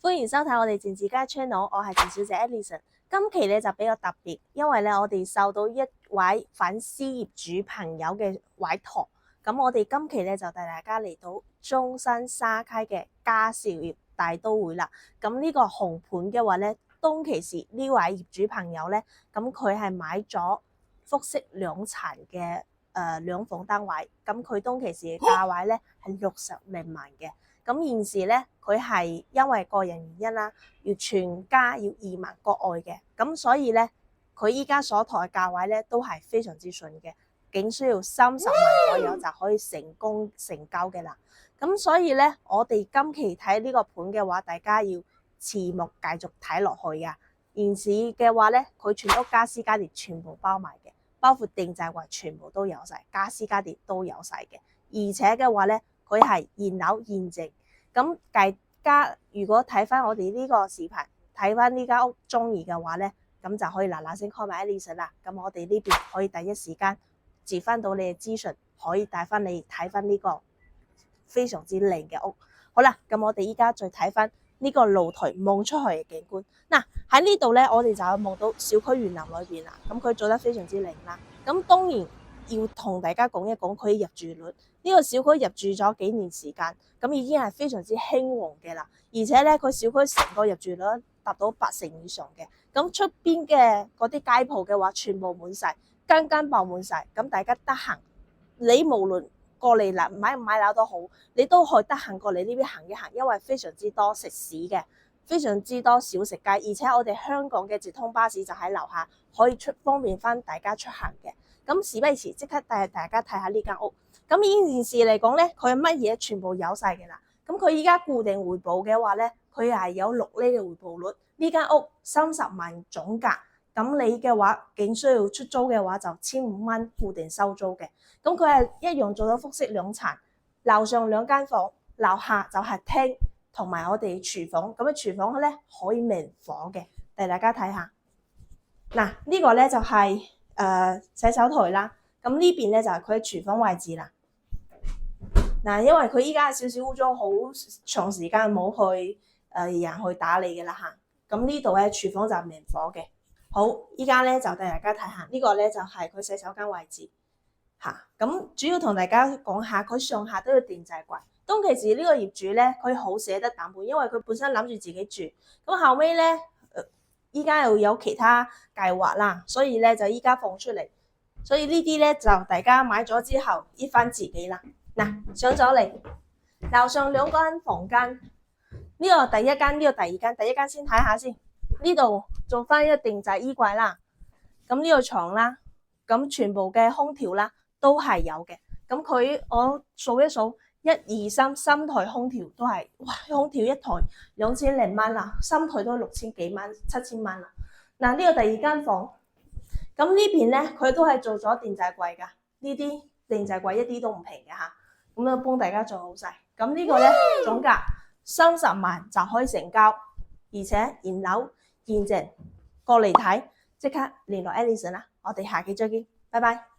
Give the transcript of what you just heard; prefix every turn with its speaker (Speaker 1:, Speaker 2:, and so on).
Speaker 1: 歡迎收睇我哋賤子家 channel，我係賤小姐 Alison。今期咧就比較特別，因為咧我哋受到一位粉絲業主朋友嘅委託，咁我哋今期咧就帶大家嚟到中山沙溪嘅佳兆業大都會啦。咁呢個紅盤嘅話咧，當其時呢位業主朋友咧，咁佢係買咗複式兩層嘅兩房單位，咁佢當其時嘅價位咧係60零萬嘅。咁現時咧，佢係因為個人原因啦，要全家要移民國外嘅，咁所以咧，佢依家所抬嘅價位咧都係非常之順嘅，僅需要30萬左右就可以成功成交嘅啦。咁所以咧，我哋今期睇呢個盤嘅話，大家要持續繼續睇落去㗎。現時嘅話咧，佢全屋家私家電全部包埋嘅，包括定製櫃全部都有晒，家私家電都有晒嘅，而且嘅話咧。佢係現樓現值，咁大家如果睇翻我哋呢個視頻，睇翻呢間屋中意嘅話咧，咁就可以嗱嗱聲 call 埋 Alison 啦。咁我哋呢邊可以第一時間接翻到你嘅資訊，可以帶翻你睇翻呢個非常之靚嘅屋。好啦，咁我哋依家再睇翻呢個露台望出去嘅景觀。嗱喺呢度咧，我哋就望到小區園林裏邊啦。咁佢做得非常之靚啦。咁當然要同大家講一講佢入住率。呢個小區入住咗幾年時間，咁已經係非常之興旺嘅啦。而且咧，佢小區成個入住率達到80%以上嘅。咁出邊嘅嗰啲街鋪嘅話，全部滿晒，間間爆滿晒。咁大家得閒，你無論過嚟啦，買唔買樓都好，你都可以得閒過嚟呢邊行一行，因為非常之多食肆嘅，非常之多小食街。而且我哋香港嘅直通巴士就喺樓下，可以方便翻大家出行嘅。咁事不宜遲，即刻帶大家睇下呢間屋。咁現時嚟講咧，佢乜嘢全部有晒嘅啦。咁佢依家固定回報嘅話咧，佢係有6厘嘅回報率。呢間屋30萬總價，咁你嘅話僅需要出租嘅話就1500蚊固定收租嘅。咁佢係一樣做到複式兩層，樓上2間房，樓下就係廳同埋我哋廚房。咁嘅廚房咧可以明火嘅，帶大家睇下。嗱，呢個咧就係洗手台啦。咁呢邊咧就係佢嘅廚房位置啦。嗱，因為佢依家少少污糟，好長時間冇去人去打理嘅啦嚇。咁呢度咧廚房就係明火嘅。好，依家咧就帶大家睇下呢個咧就係佢洗手間位置嚇。咁主要同大家講下，佢上下都有定製櫃。當其時呢個業主咧，佢好捨得膽本，因為佢本身諗住自己住，咁後尾咧依家又有其他計劃啦，所以咧就依家放出嚟。所以呢啲咧就大家買咗之後依翻自己啦。嗱，上咗嚟樓上2間房間，呢個第一間，呢個第二間。第一間先睇下先，呢度做翻一個定製衣櫃啦。咁呢個床啦，咁全部嘅空調啦都係有嘅。咁佢我數一數，1、2、3，三台空調都係，哇！空調一台2000零蚊啦，三台都6000幾蚊、7000蚊啦。嗱，呢個第二間房。咁呢邊咧，佢都係做咗定製櫃噶，呢啲定製櫃一啲都唔平嘅嚇，咁樣幫大家做好晒。咁呢個咧總價30萬就可以成交，而且現樓現值，過嚟睇即刻聯絡 Alison 啦，我哋下期再見，拜拜。